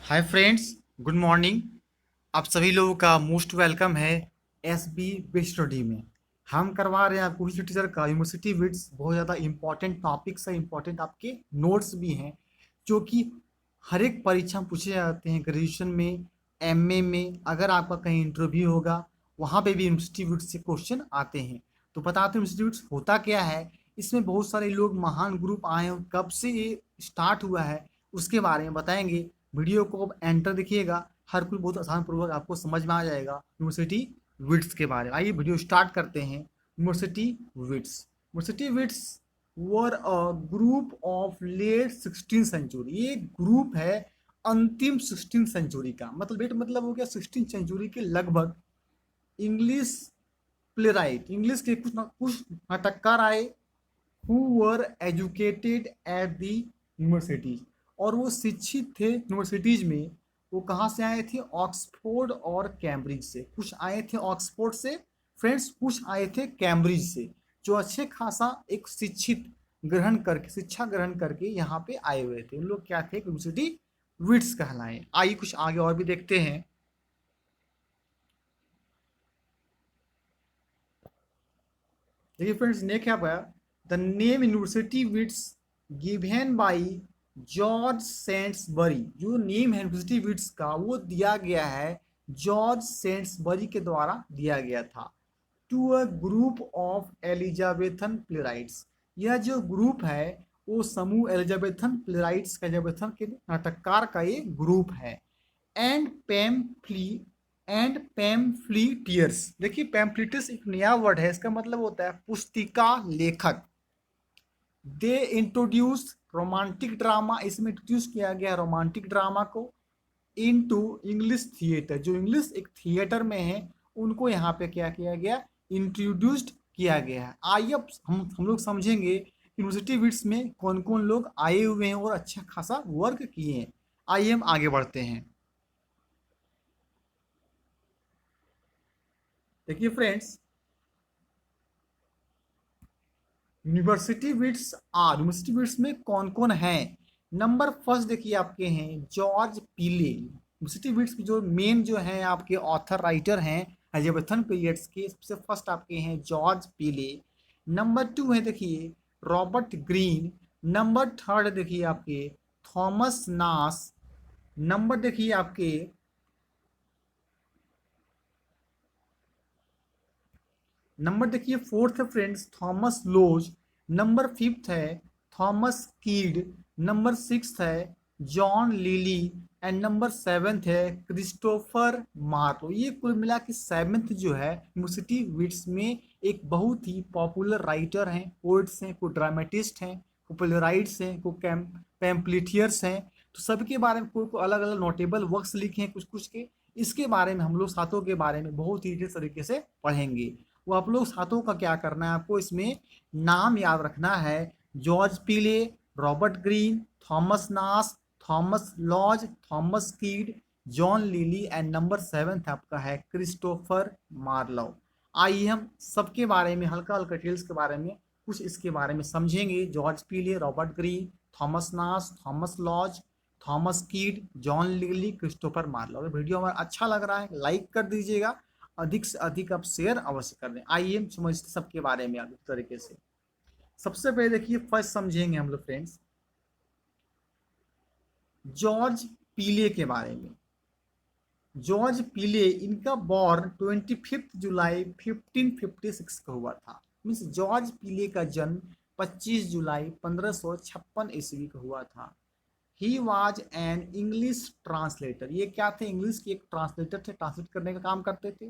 Hi friends, good morning. आप सभी लोगों का मोस्ट वेलकम है एस बी बेस्ट स्टडी में। हम करवा रहे हैं आपको हिस्ट्री टीचर का यूनिवर्सिटी विड्स। बहुत ज़्यादा इंपॉर्टेंट टॉपिक्स है, इंपॉर्टेंट आपके नोट्स भी हैं जो कि हर एक परीक्षा में पूछे जाते हैं। ग्रेजुएशन में, एमए में, अगर आपका कहीं इंटरव्यू होगा वहाँ पे भी यूनिवर्सिटी विड्स से क्वेश्चन आते हैं। तो बताते हैं यूनिवर्सिटी विड्स होता क्या है। इसमें बहुत सारे लोग, महान ग्रुप आए हैं, कब से ये स्टार्ट हुआ है उसके बारे में बताएंगे। वीडियो को अब एंटर देखिएगा, हर कोई बहुत आसान पूर्वक आपको समझ में आ जाएगा यूनिवर्सिटी विड्स के बारे में। आइए वीडियो स्टार्ट करते हैं। University wits were a group of late 16 century. ये ग्रुप है अंतिम 16 सेंचुरी का, मतलब लेट मतलब हो गया 16 सेंचुरी के लगभग। इंग्लिश प्लेराइट, इंग्लिश के कुछ नाटककार आए who were educated at the universities, और वो शिक्षित थे यूनिवर्सिटीज में। वो कहाँ से आए थे? ऑक्सफोर्ड और कैम्ब्रिज से। कुछ आए थे ऑक्सफोर्ड से फ्रेंड्स, कुछ आए थे कैम्ब्रिज से, जो अच्छे खासा एक शिक्षा ग्रहण करके यहाँ पे आए हुए थे। उन लोग क्या थे? यूनिवर्सिटी विड्स कहलाए। आइए कुछ आगे और भी देखते हैं। देखिए फ्रेंड्स, ने क्या पाया? The name university wits given by George Saintsbury. जो नेम है यूनिवर्सिटी विट्स का, वो दिया गया है जॉर्ज सेंट्सबरी के द्वारा दिया गया था to a group of Elizabethan playwrights. यह जो ग्रुप है वो समूह एलिजाबेथन प्लेराइट्स का, एलिजाबेथन के नाटककार का ये ग्रुप है। And pamphlet and pamphleteers. देखिए पैम्फलिटस एक नया वर्ड है, इसका मतलब होता है पुस्तिका लेखक। They introduce romantic drama. इसमें इंट्रोड्यूस किया गया रोमांटिक ड्रामा को इनटू इंग्लिश थिएटर। जो इंग्लिश एक थिएटर में है उनको यहाँ पे क्या किया गया? इंट्रोड्यूस्ड किया गया है। आइए अब हम लोग समझेंगे यूनिवर्सिटी विट्स में कौन कौन लोग आए हुए हैं और अच्छा खासा वर्क किए हैं। आइए हम आगे बढ़ते हैं। देखिए फ्रेंड्स, यूनिवर्सिटी विट्स में कौन कौन है। नंबर फर्स्ट देखिए आपके हैं जॉर्ज पीले। यूनिवर्सिटी विट्स की जो मेन जो है आपके ऑथर राइटर हैं एलिजाबेथन पीरियड्स के, सबसे फर्स्ट आपके हैं जॉर्ज पीले। नंबर टू है देखिए रॉबर्ट ग्रीन। नंबर थर्ड देखिए आपके थॉमस नास। नंबर देखिए आपके नंबर देखिए फोर्थ है फ्रेंड्स थॉमस लोज। नंबर फिफ्थ है थॉमस कीड। नंबर सिक्स है John lily. And number seventh है क्रिस्टोफर मार्लो। ये कुल मिला के सेवेंथ जो है यूनिवर्सिटी विट्स में एक बहुत ही पॉपुलर राइटर हैं, पोइट्स हैं, कोई ड्रामेटिस्ट हैं, कोई प्लेराइट्स हैं, कोई पैम्पलिटियर्स हैं। तो सबके बारे में कोई अलग अलग नोटेबल वर्क्स लिखे हैं कुछ कुछ के। इसके बारे में हम लोग सातों के बारे में बहुत ही डिटेल तरीके से पढ़ेंगे। वो आप लोग सातों का क्या करना है, आपको इसमें नाम याद रखना है। जॉर्ज पीले, रॉबर्ट ग्रीन, थॉमस नास, थॉमस लॉज, थॉमस कीड, John lily and number seventh आपका है क्रिस्टोफर मार्लो। आइए हम सबके बारे में हल्का हल्का डिटेल्स के बारे में कुछ इसके बारे में समझेंगे। जॉर्ज पीले, रॉबर्ट ग्रीन, थॉमस नास, थॉमस लॉज, थॉमस कीड, जॉन लिली, क्रिस्टोफर मार्लो। अगर वीडियो हमारा अच्छा लग रहा है लाइक कर दीजिएगा, अधिक से अधिक आप शेयर अवश्य कर दें। आइए हम समझते सबके बारे में अलग तरीके से। सबसे पहले देखिए फर्स्ट समझेंगे हम लोग फ्रेंड्स जॉर्ज पीले के बारे में। जॉर्ज पीले, इनका बॉर्न 25 जुलाई 1556 को हुआ था। मीन्स जॉर्ज पीले का जन्म 25 जुलाई 1556 ईस्वी को हुआ था। He was an English translator. ये क्या थे? इंग्लिश के एक ट्रांसलेटर थे, ट्रांसलेट करने का काम करते थे।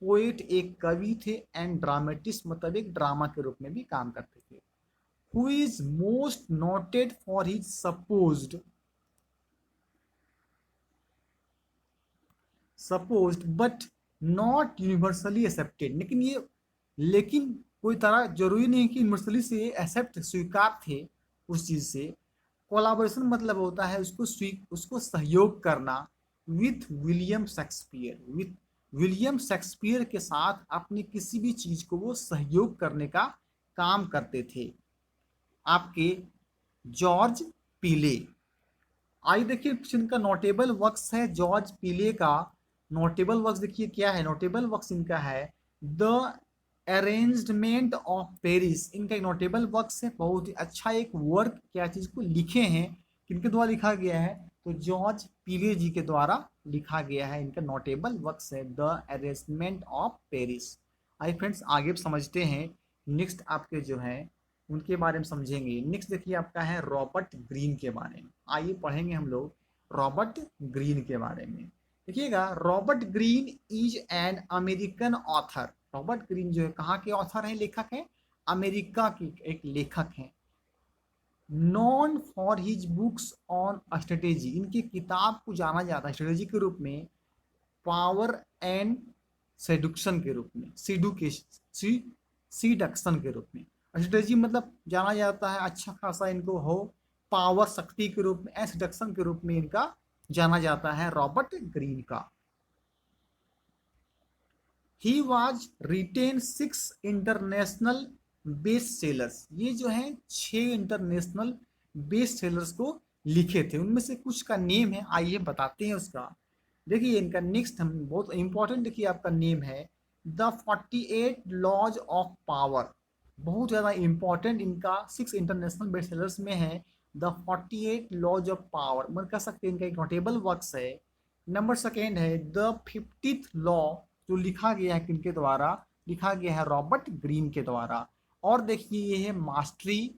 पोएट, एक कवि थे। एंड ड्रामेटिस्ट, मतलब एक ड्रामा के रूप में भी काम करते थे। Who is most noted for his supposed but not universally accepted. लेकिन कोई तरह जरूरी नहीं कि यूनिवर्सली से एक्सेप्ट स्वीकार थे उस चीज से। कोलाबोरेशन मतलब होता है उसको सहयोग करना। विलियम शेक्सपियर के साथ अपनी किसी भी चीज को वो सहयोग करने का काम करते थे आपके जॉर्ज पीले। आइए देखिए इनका नोटेबल वर्क्स है जॉर्ज पीले का। नोटेबल वर्क्स देखिए क्या है, नोटेबल वर्क्स इनका है द अरेंजमेंट ऑफ पेरिस। इनका एक नोटेबल वर्क्स है, बहुत ही अच्छा एक वर्क क्या चीज को लिखे हैं, किनके द्वारा लिखा गया है, तो जॉर्ज पीले जी के द्वारा लिखा गया है। इनका नोटेबल वर्क्स है द अरेंजमेंट ऑफ पेरिस। आइए फ्रेंड्स आगे समझते हैं नेक्स्ट आपके जो है उनके बारे में समझेंगे। नेक्स्ट देखिए आपका है रॉबर्ट ग्रीन के बारे में। आइए पढ़ेंगे हम लोग रॉबर्ट ग्रीन के बारे में। देखिएगा Robert Greene is an American author. Robert Greene जो है कहाँ के ऑथर हैं, लेखक हैं, अमेरिका के एक लेखक हैं। Non for his books on strategy, इनकी किताब को जाना जाता है स्ट्रेटेजी के रूप में, पावर एंड सेडुक्शन के रूप में, सीडक्शन के रूप में। स्ट्रेटेजी मतलब जाना जाता है अच्छा खासा इनको हो, पावर शक्ति के रूप में, एंड सेडक्शन के रूप में इनका जाना जाता है रॉबर्ट ग्रीन का। He was written 6 international best sellers. ये जो है 6 इंटरनेशनल बेस्ट सेलर्स को लिखे थे, उनमें से कुछ का नेम है, आइए बताते हैं उसका। देखिए इनका नेक्स्ट हम बहुत इंपॉर्टेंट देखिए आपका नेम है द 48 लॉज ऑफ पावर। बहुत ज़्यादा इंपॉर्टेंट इनका 6 इंटरनेशनल बेस्ट सेलर्स में है द 48 लॉज ऑफ पावर। मतलब कह सकते हैं इनका एक नोटेबल वर्क्स है। नंबर सेकेंड है द 50th लॉ, जो लिखा गया है किनके द्वारा, लिखा गया है रॉबर्ट ग्रीन के द्वारा। और देखिए ये है मास्टरी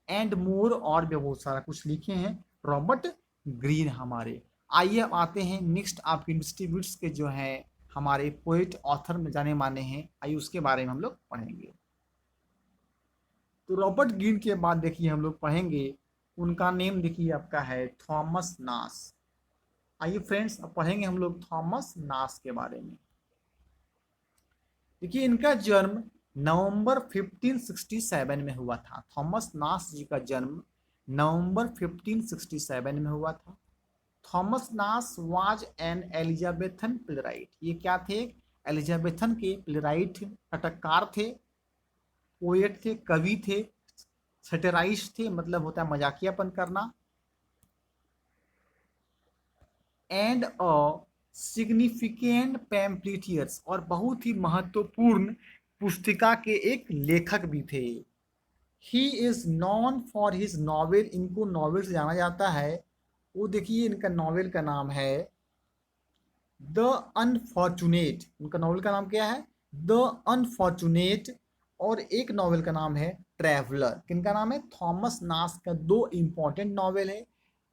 एंड मोर, और भी बहुत सारा कुछ लिखे हैं रॉबर्ट ग्रीन हमारे। आइए अब आते हैं नेक्स्ट आपके यूनिवर्सिटी बिट्स के जो है हमारे पोएट ऑथर में जाने माने हैं, आइए उसके बारे में हम लोग पढ़ेंगे। तो रॉबर्ट ग्रीन के बाद देखिए हम लोग पढ़ेंगे उनका नेम देखिए आपका है थॉमस नास। आइए फ्रेंड्स अब पढ़ेंगे हम लोग थॉमस नास के बारे में। देखिए इनका जन्म नवंबर 1567 में हुआ था। थॉमस नास जी का जन्म नवंबर 1567 में हुआ था। थॉमस नास वाज एन एलिजाबेथन प्लेराइट। ये क्या थे, एलिजाबेथन के प्लेराइट, नाटककार थे, पोएट थे, कवि थे, सटेराइस्ट थे, मतलब होता है मजाकियापन करना, एंड अ सिग्निफिकेंट पैम्पलिटियर्स, और बहुत ही महत्वपूर्ण पुस्तिका के एक लेखक भी थे। He is non for his novel, इनको नॉवेल से जाना जाता है। वो देखिए इनका नॉवेल का नाम है द अनफॉर्चुनेट। उनका नॉवेल का नाम क्या है, द अनफॉर्चुनेट। और एक नॉवेल का नाम है ट्रैवलर। किनका नाम है, थॉमस नास का दो इंपॉर्टेंट नॉवेल है।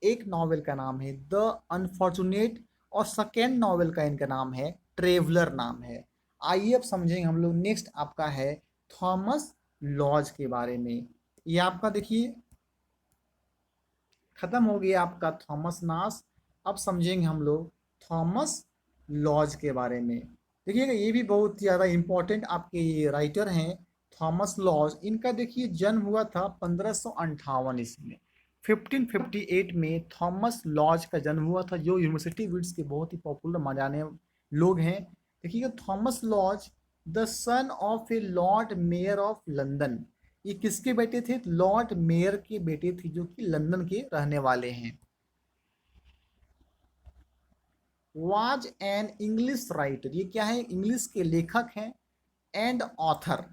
एक नॉवेल का नाम है द अनफॉर्चुनेट, और सेकेंड नॉवेल का इनका नाम है ट्रेवलर नाम है। आइए अब समझेंगे हम लोग नेक्स्ट आपका है थॉमस लॉज के बारे में। ये आपका देखिए खत्म हो गया आपका थॉमस नास। अब समझेंगे हम लोग थॉमस लॉज के बारे में। देखिएगा ये भी बहुत ज़्यादा इम्पोर्टेंट आपके ये राइटर हैं थॉमस लॉज। इनका देखिए जन्म हुआ था 1558 ईस्वी में, 1558 में थॉमस लॉज का जन्म हुआ था, जो यूनिवर्सिटी विट्स के बहुत ही पॉपुलर माने लोग हैं। देखिएगा Thomas Lodge the son of A Lord mayor of London. ये किसके बेटे थे, लॉर्ड मेयर के बेटे थे, जो कि लंदन के रहने वाले हैं। वाज एन इंग्लिश राइटर, ये क्या है, इंग्लिश के लेखक हैं, एंड ऑथर,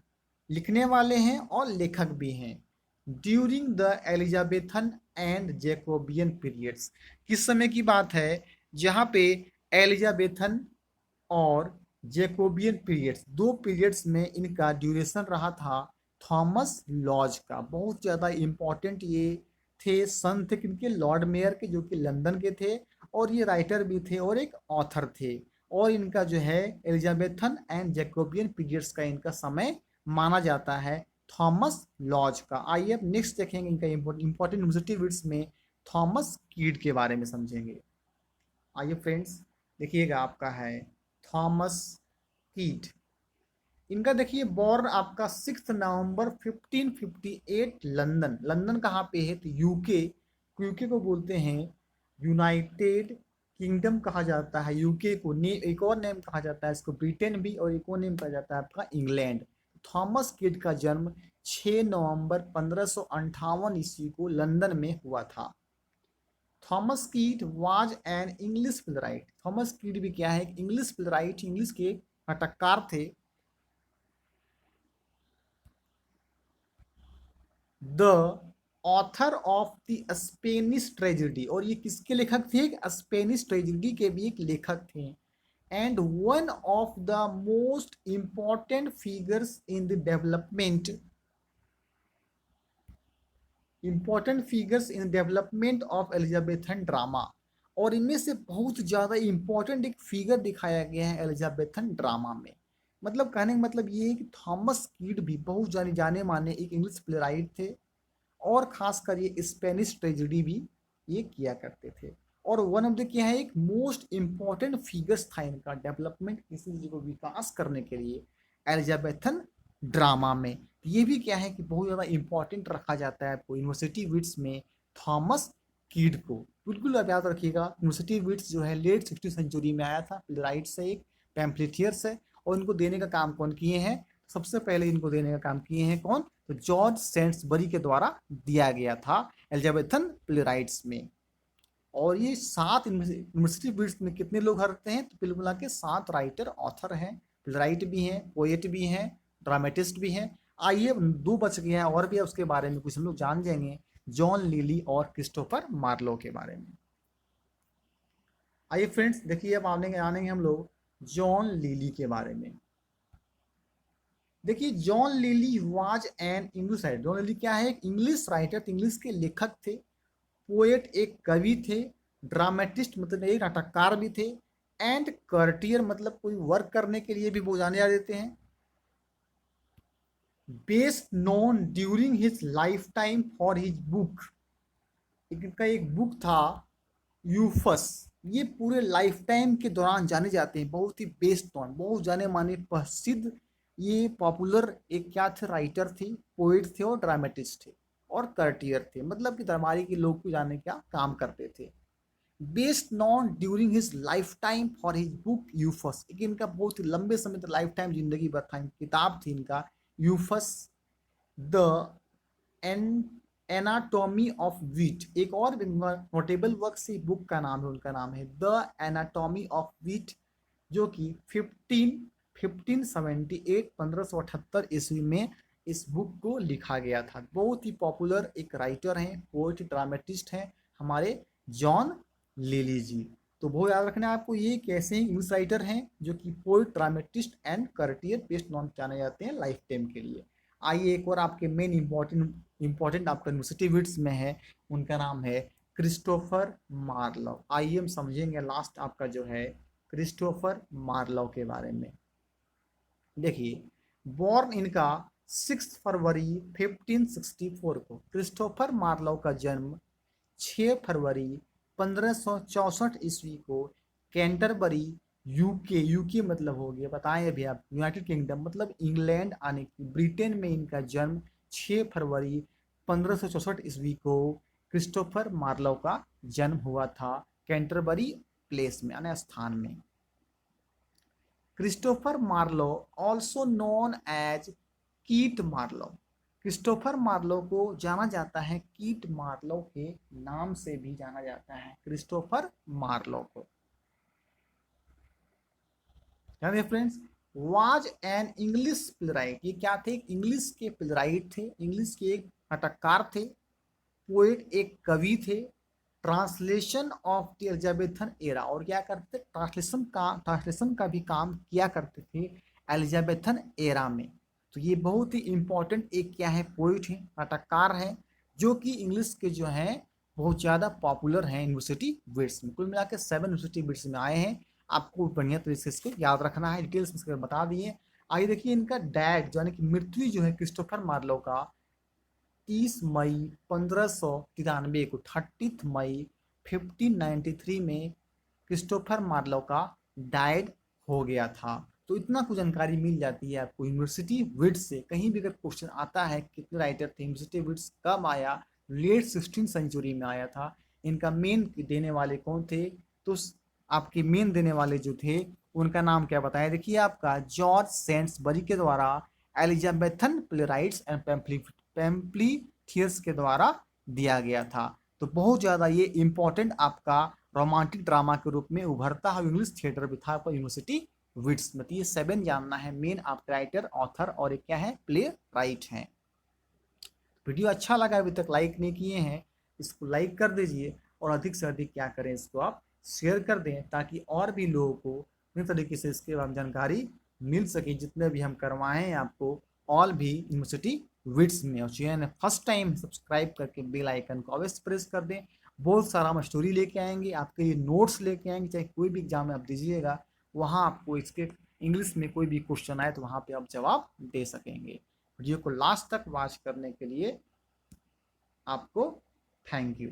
लिखने वाले हैं और लेखक भी हैं। During the Elizabethan and Jacobean periods, किस समय की बात है, जहाँ पे एलिजाबेथन और जैकोबियन पीरियड्स, दो पीरियड्स में इनका ड्यूरेशन रहा था थॉमस लॉज का। बहुत ज़्यादा इम्पॉर्टेंट ये थे, सन थे किनके, लॉर्ड मेयर के, जो कि लंदन के थे, और ये राइटर भी थे और एक ऑथर थे। और इनका जो है एलिजाबेथन एंड जैकोबियन पीरियड्स का इनका समय माना जाता है थॉमस लॉज का। आइए अब नेक्स्ट देखेंगे इनका इंपॉर्टेंट यूनिवर्सिटी विट्स में थॉमस कीड के बारे में समझेंगे। आइए फ्रेंड्स देखिएगा आपका है थॉमस कीड। इनका देखिए बॉर्न आपका 6 नवंबर 1558 लंदन। लंदन कहाँ पे है, तो यूके, यूके को बोलते हैं यूनाइटेड किंगडम कहा जाता है यूके को। एक और नेम कहा जाता है इसको ब्रिटेन भी, और एक और नेम कहा जाता है आपका इंग्लैंड। थॉमस किड का जन्म 6 नवंबर 1558 ईस्वी को लंदन में हुआ था। थॉमस कीट was an English playwright. Thomas कीट भी क्या है, एक इंग्लिश प्लेराइट, इंग्लिश के नाटककार थे। The author of the Spanish tragedy, और ये किसके लेखक थे, स्पेनिश ट्रेजेडी के भी एक लेखक थे। And one of the most important figures in the development of Elizabethan drama. और इनमें से बहुत ज़्यादा इंपॉर्टेंट एक फिगर दिखाया गया है एलिजाबेथन ड्रामा में। मतलब कहने का मतलब ये है कि थॉमस कीड भी बहुत जाने माने एक इंग्लिश प्लेराइट थे, और खासकर ये स्पेनिश ट्रेजेडी भी ये किया करते थे। और वन ऑफ द क्या है, एक मोस्ट इंपॉर्टेंट फिगर्स था इनका डेवलपमेंट, किसी चीज को विकास करने के लिए एलिजाबेथन ड्रामा में। ये भी क्या है कि बहुत ज़्यादा इंपॉर्टेंट रखा जाता है आपको यूनिवर्सिटी विट्स में थॉमस कीड को। बिल्कुल आप याद रखिएगा, यूनिवर्सिटी विट्स जो है लेट 16वीं सेंचुरी में आया था, प्लेराइट से, एक पैम्फलेटियर्स है, और इनको देने का काम कौन किए हैं, सबसे पहले इनको देने का काम किए हैं कौन, तो जॉर्ज सेंट्सबरी के द्वारा दिया गया था एलिजाबेथन प्लेराइट्स में। और ये 7 यूनिवर्सिटी विट्स में कितने लोग रहते हैं, तो कुल मिला के 7 राइटर ऑथर हैं, प्लेराइट भी हैं, पोएट भी हैं, ड्रामेटिस्ट भी हैं। आइए 2 बच गए हैं और भी है, उसके बारे में कुछ हम लोग जान जाएंगे, जॉन लिली और क्रिस्टोफर मार्लो के बारे में। आइए फ्रेंड्स देखिए, अब आनेंगे हम लोग जॉन लिली के बारे में। देखिए John lily was an English writer. John lily क्या है, एक इंग्लिश राइटर, इंग्लिश के लेखक थे, पोएट एक कवि थे, ड्रामेटिस्ट मतलब एक नाटककार भी थे, एंड कर्टियर मतलब कोई वर्क करने के लिए भी वो जाने जाते हैं। Best known during his lifetime for his book, इनका एक बुक था यूफस, ये पूरे लाइफ टाइम के दौरान जाने जाते हैं, बहुत ही बेस्ट नोन, बहुत जाने माने प्रसिद्ध, ये पॉपुलर एक क्या थे, राइटर थे, पोइट थे और ड्रामेटिस्ट थे और कर्टियर थे, मतलब कि दरबारी के लोग को जाने का काम करते थे। Best known during his lifetime for his book Euphues, एक इनका बहुत ही लंबे समय तक लाइफ टाइम जिंदगी भर था, किताब थी इनका यूफस द एनाटॉमी ऑफ वीट। एक और नोटेबल वर्क से बुक का नाम है, उनका नाम है द एनाटॉमी ऑफ वीट, जो कि 1578 ईस्वी में इस बुक को लिखा गया था। बहुत ही पॉपुलर एक राइटर हैं, पोएट ड्रामेटिस्ट हैं हमारे जॉन लिली जी। तो बहुत याद रखना है आपको, ये कैसे इंग्लिश राइटर हैं जो कि poet dramatist and courtier best known जाने जाते हैं लाइफ टाइम के लिए। आइए एक और आपके मेन इंपॉर्टेंट आपका यूनिवर्सिटी विट्स में है, उनका नाम है क्रिस्टोफर मार्लो। आइए हम समझेंगे लास्ट आपका जो है क्रिस्टोफर मार्लो के बारे में। देखिए बॉर्न इनका 6 फरवरी 1564 को, क्रिस्टोफर मार्लो का जन्म 6 फरवरी 1564 ईस्वी को कैंटरबरी यूके, यूके मतलब हो गया बताएं अभी आप, यूनाइटेड किंगडम मतलब इंग्लैंड आने की, ब्रिटेन में इनका जन्म 6 फरवरी 1564 ईस्वी को क्रिस्टोफर मार्लो का जन्म हुआ था, कैंटरबरी प्लेस में यानी स्थान में। Christopher Marlowe also known as Kit Marlowe, Christopher Marlowe को जाना जाता है कीट मार्लो के नाम से भी जाना जाता है क्रिस्टोफर मार्लो को। यानी friends was an English playwright, ये क्या थे, इंग्लिश के प्लेराइट थे, इंग्लिश के एक नाटककार थे, पोएट एक कवि थे, translation of the Elizabethan era, और क्या करते थे, ट्रांसलेशन का भी काम किया करते थे एलिजाबेथन एरा में। तो ये बहुत ही इंपॉर्टेंट एक क्या है, पोइट है, नाटककार है, जो कि इंग्लिश के जो हैं बहुत ज़्यादा पॉपुलर हैं यूनिवर्सिटी विट्स में। कुल मिला के 7 यूनिवर्सिटी विट्स में आए हैं, आपको बढ़िया तरीके से इसको याद रखना है, डिटेल्स में बता दिए। आइए देखिए इनका डैड यानी कि मृत्यु जो है क्रिस्टोफर मार्लो का 30 मई 1593 को, 30 मई 1593 में क्रिस्टोफर मार्लो का डाइड हो गया था। तो इतना कुछ जानकारी मिल जाती है आपको यूनिवर्सिटी विट्स से। कहीं भी अगर क्वेश्चन आता है कितने राइटर थे, यूनिवर्सिटी विट्स कब आया, लेट 16वीं सेंचुरी में आया था, इनका मेन देने वाले कौन थे, तो आपके मेन देने वाले जो थे उनका नाम क्या बताया, देखिए आपका जॉर्ज सेंट्सबरी के द्वारा, एलिजाबेथन प्लेराइट्स एंड पैम्फलीथियर्स के द्वारा दिया गया था। तो बहुत ज़्यादा ये इम्पोर्टेंट आपका रोमांटिक ड्रामा के रूप में उभरता है इंग्लिश थिएटर भी था आपका यूनिवर्सिटी विट्स में। तो ये 7 जानना है, मेन आपका राइटर, ऑथर और एक क्या है, प्ले राइट है। वीडियो अच्छा लगा अभी तक लाइक नहीं किए हैं, इसको लाइक कर दीजिए और अधिक से अधिक क्या करें, इसको आप शेयर कर दें ताकि और भी लोगों को इस तरीके से इसके बारे में जानकारी मिल सके। जितने भी हम करवाएं हैं आपको ऑल भी यूनिवर्सिटी विट्स में, और चैनल फर्स्ट टाइम सब्सक्राइब करके बेल आइकन को अवश्य प्रेस कर दें। बहुत सारा हम स्टोरी लेके आएंगे आपके लिए, नोट्स लेके आएंगे, चाहे कोई भी एग्जाम में आप दीजिएगा वहाँ आपको इसके इंग्लिश में कोई भी क्वेश्चन आए तो वहाँ पे आप जवाब दे सकेंगे। वीडियो को लास्ट तक वॉच करने के लिए आपको थैंक यू।